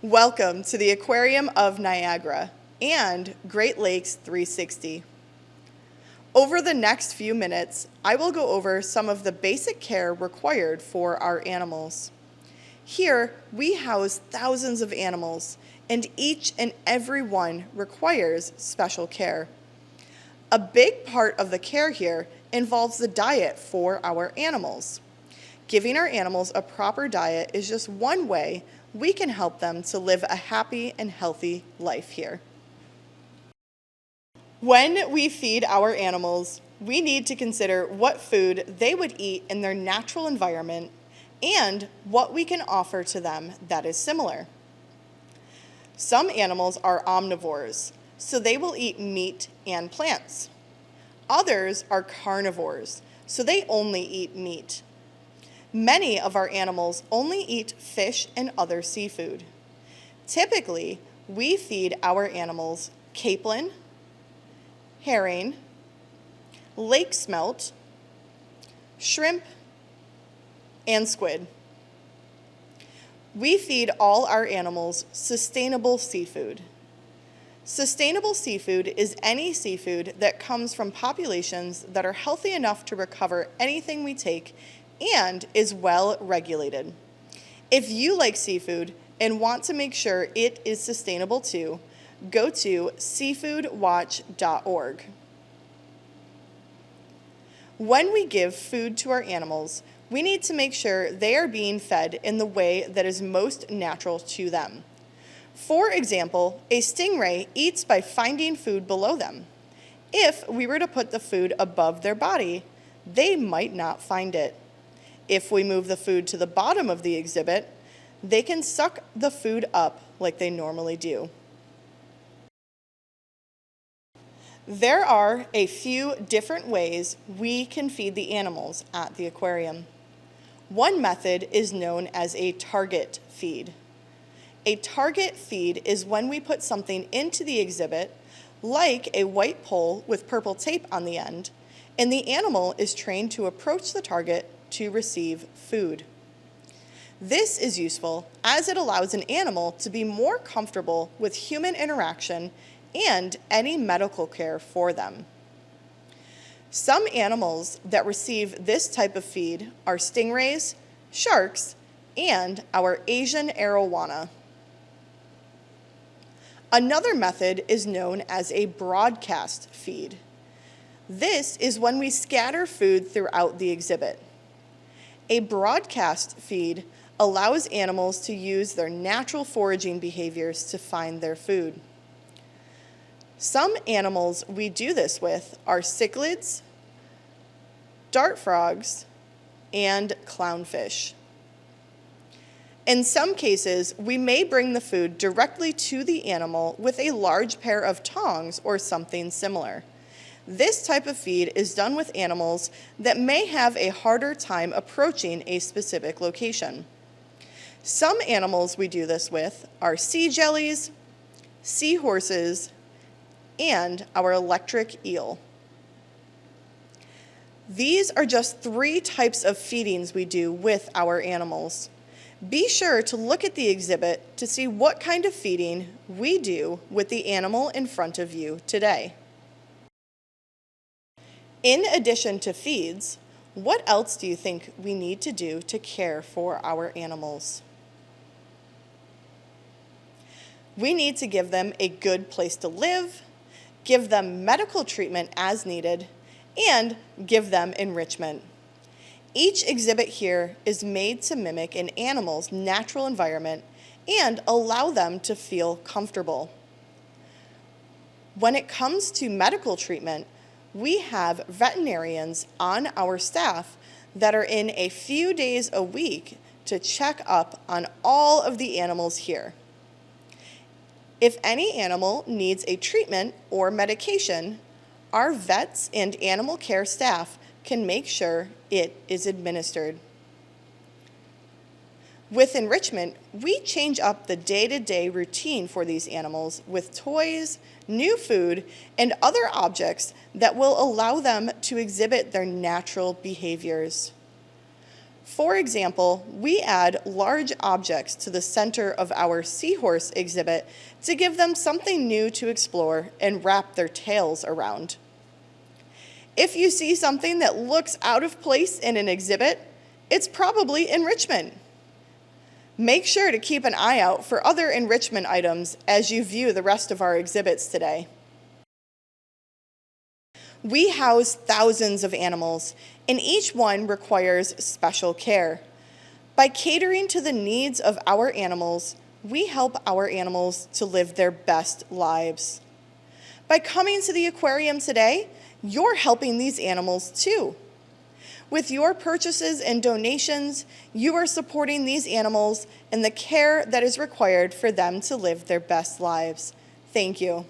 Welcome to the Aquarium of Niagara and Great Lakes 360. Over the next few minutes, I will go over some of the basic care required for our animals. Here, we house thousands of animals, and each and every one requires special care. A big part of the care here involves the diet for our animals. Giving our animals a proper diet is just one way we can help them to live a happy and healthy life here. When we feed our animals, we need to consider what food they would eat in their natural environment and what we can offer to them that is similar. Some animals are omnivores, so they will eat meat and plants. Others are carnivores, so they only eat meat. Many of our animals only eat fish and other seafood. Typically, we feed our animals capelin, herring, lake smelt, shrimp, and squid. We feed all our animals sustainable seafood. Sustainable seafood is any seafood that comes from populations that are healthy enough to recover anything we take and is well regulated. If you like seafood and want to make sure it is sustainable too, go to seafoodwatch.org. When we give food to our animals, we need to make sure they are being fed in the way that is most natural to them. For example, a stingray eats by finding food below them. If we were to put the food above their body, they might not find it. If we move the food to the bottom of the exhibit, they can suck the food up like they normally do. There are a few different ways we can feed the animals at the aquarium. One method is known as a target feed. A target feed is when we put something into the exhibit, like a white pole with purple tape on the end, and the animal is trained to approach the target to receive food. This is useful as it allows an animal to be more comfortable with human interaction and any medical care for them. Some animals that receive this type of feed are stingrays, sharks, and our Asian arowana. Another method is known as a broadcast feed. This is when we scatter food throughout the exhibit. A broadcast feed allows animals to use their natural foraging behaviors to find their food. Some animals we do this with are cichlids, dart frogs, and clownfish. In some cases, we may bring the food directly to the animal with a large pair of tongs or something similar. This type of feed is done with animals that may have a harder time approaching a specific location. Some animals we do this with are sea jellies, seahorses, and our electric eel. These are just 3 types of feedings we do with our animals. Be sure to look at the exhibit to see what kind of feeding we do with the animal in front of you today. In addition to feeds, what else do you think we need to do to care for our animals? We need to give them a good place to live, give them medical treatment as needed, and give them enrichment. Each exhibit here is made to mimic an animal's natural environment and allow them to feel comfortable. When it comes to medical treatment, we have veterinarians on our staff that are in a few days a week to check up on all of the animals here. If any animal needs a treatment or medication, our vets and animal care staff can make sure it is administered. With enrichment, we change up the day-to-day routine for these animals with toys, new food, and other objects that will allow them to exhibit their natural behaviors. For example, we add large objects to the center of our seahorse exhibit to give them something new to explore and wrap their tails around. If you see something that looks out of place in an exhibit, it's probably enrichment. Make sure to keep an eye out for other enrichment items as you view the rest of our exhibits today. We house thousands of animals, and each one requires special care. By catering to the needs of our animals, we help our animals to live their best lives. By coming to the aquarium today, you're helping these animals too. With your purchases and donations, you are supporting these animals and the care that is required for them to live their best lives. Thank you.